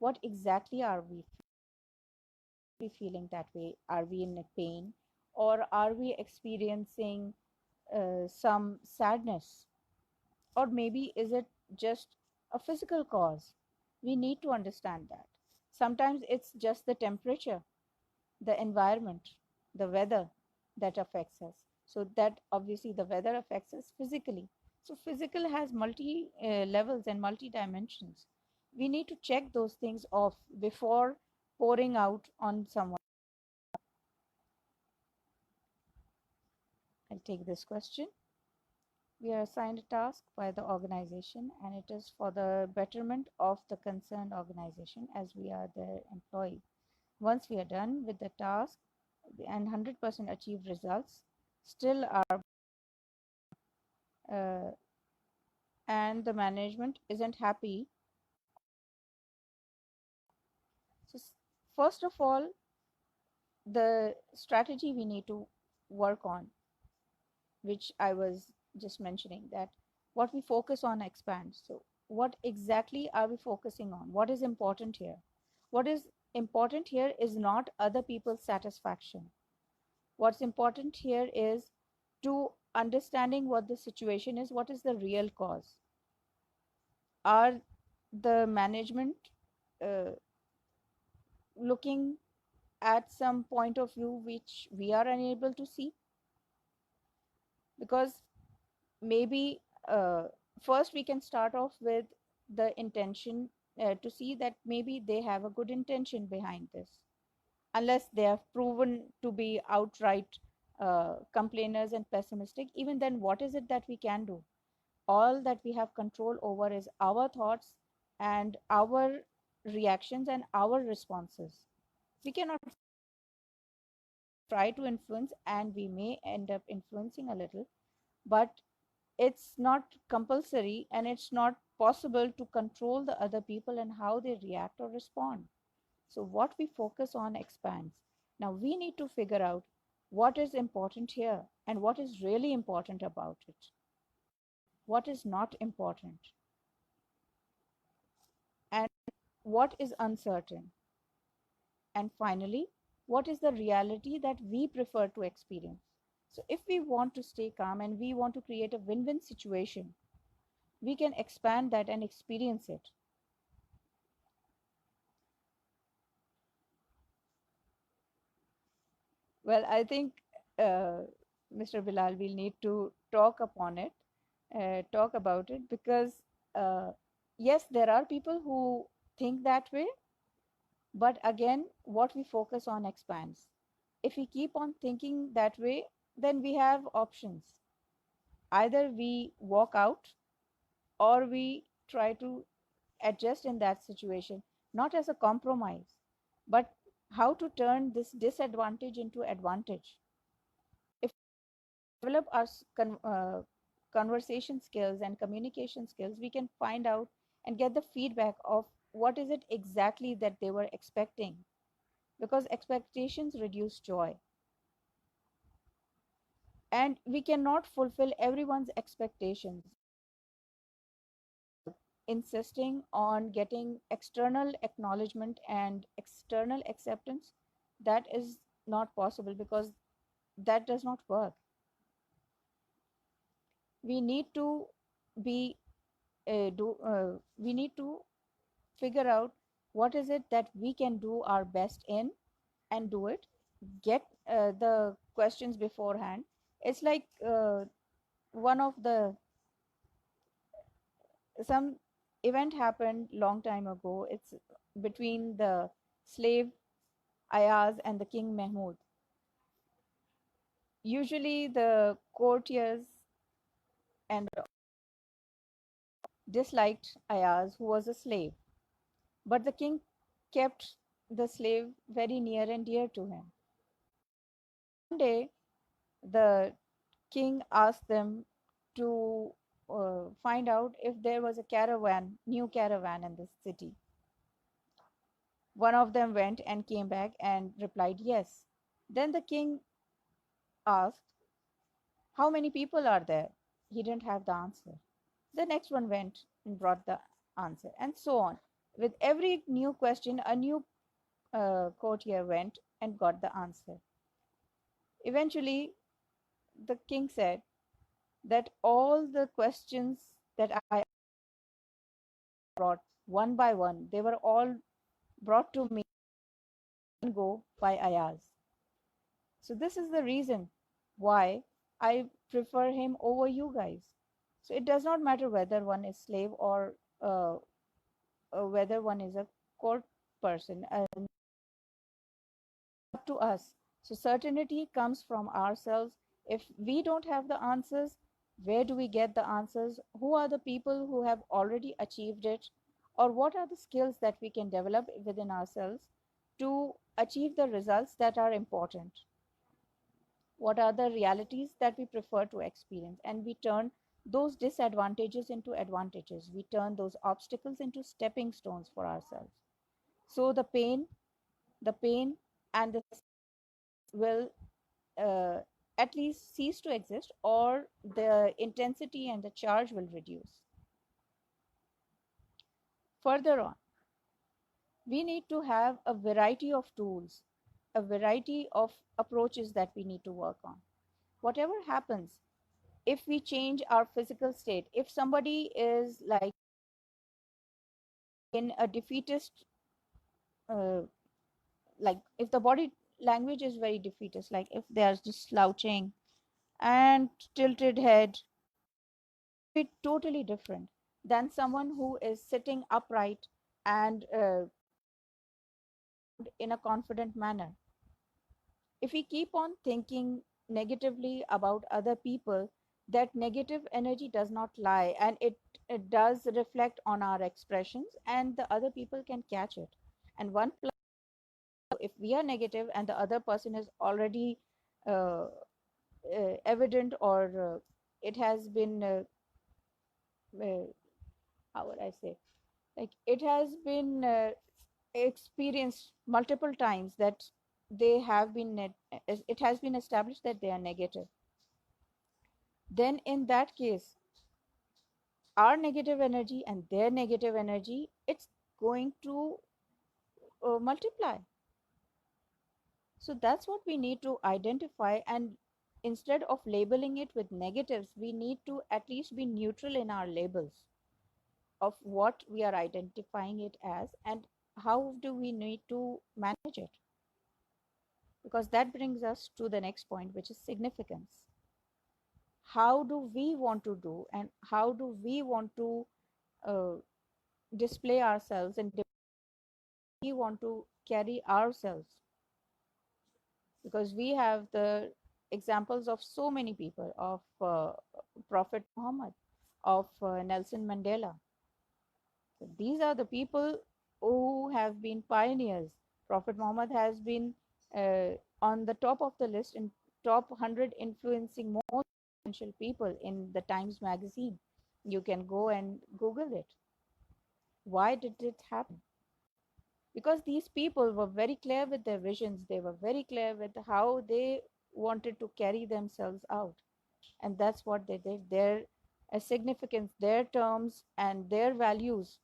what exactly are we feeling that way? Are we in a pain, or are we experiencing some sadness? Or maybe is it just a physical cause? We need to understand that. Sometimes it's just the temperature, the environment, the weather that affects us. So that obviously the weather affects us physically. So physical has multi levels and multi dimensions. We need to check those things off before pouring out on someone. I'll take this question. We are assigned a task by the organization, and it is for the betterment of the concerned organization as we are their employee. Once we are done with the task and 100% achieved results, still are uh, and the management isn't happy. So, first of all, the strategy we need to work on, which I was just mentioning, that what we focus on expands. So, what exactly are we focusing on? What is important here? What is important here is not other people's satisfaction. What's important here is to understanding what the situation is, what is the real cause. Are the management uh, looking at some point of view which we are unable to see? Because maybe first we can start off with the intention, to see that maybe they have a good intention behind this, unless they have proven to be outright complainers and pessimistic. Even then, what is it that we can do? All that we have control over is our thoughts and our reactions and our responses. We cannot try to influence, and we may end up influencing a little, but it's not compulsory, and it's not possible to control the other people and how they react or respond. So what we focus on expands. Now we need to figure out what is important here and what is really important about it, what is not important, and what is uncertain. And finally, what is the reality that we prefer to experience? So if we want to stay calm and we want to create a win-win situation, we can expand that and experience it. Well, I think, Mr. Bilal, we'll need to talk upon it, talk about it, because uh, yes, there are people who think that way, but again, what we focus on expands. If we keep on thinking that way, then we have options. Either we walk out, or we try to adjust in that situation, not as a compromise, but how to turn this disadvantage into advantage. If we develop our conversation skills and communication skills, we can find out and get the feedback of what is it exactly that they were expecting, because expectations reduce joy, and we cannot fulfill everyone's expectations insisting on getting external acknowledgement and external acceptance. That is not possible, because that does not work. We need to be we need to figure out what is it that we can do our best in, and do it. Get the questions beforehand. It's like one of the some event happened long time ago. It's between the slave Ayaz and the king Mahmud. Usually the courtiers and disliked Ayaz, who was a slave, but the king kept the slave very near and dear to him. One day, the king asked them to find out if there was a caravan, new caravan in the city. One of them went and came back and replied yes. Then the king asked, how many people are there? He didn't have the answer. The next one went and brought the answer, and so on. With every new question, a new courtier went and got the answer. Eventually, the king said that all the questions that I brought one by one, they were all brought to me and go by Ayaz. So this is the reason why I prefer him over you guys. So it does not matter whether one is slave or whether one is a court person. Up to us. So certainty comes from ourselves. If we don't have the answers, where do we get the answers? Who are the people who have already achieved it? Or what are the skills that we can develop within ourselves to achieve the results that are important? What are the realities that we prefer to experience? And we turn those disadvantages into advantages. We turn those obstacles into stepping stones for ourselves. So the pain and the will uh, at least cease to exist, or the intensity and the charge will reduce. Further on, we need to have a variety of tools, a variety of approaches that we need to work on. Whatever happens, if we change our physical state, if somebody is like in a defeatist, uh, like if the body language is very defeatist, like if they are just slouching and tilted head, be totally different than someone who is sitting upright and in a confident manner. If we keep on thinking negatively about other people, that negative energy does not lie, and it does reflect on our expressions, and the other people can catch it. And one plus, if we are negative and the other person is already uh, evident, or it has been uh, how would I say, like it has been experienced multiple times that they have been it has been established that they are negative, then in that case our negative energy and their negative energy, it's going to multiply. So that's what we need to identify, and instead of labeling it with negatives, we need to at least be neutral in our labels of what we are identifying it as, and how do we need to manage it, because that brings us to the next point, which is significance. How do we want to do, and how do we want to uh, display ourselves, and we want to carry ourselves? Because we have the examples of so many people, of Prophet Muhammad, of Nelson Mandela. So these are the people who have been pioneers. Prophet Muhammad has been on the top of the list in top 100 influencing most influential people in the Times magazine. You can go and Google it. Why did it happen? Because these people were very clear with their visions, they were very clear with how they wanted to carry themselves out. And that's what they did. Their significance, their terms, and their values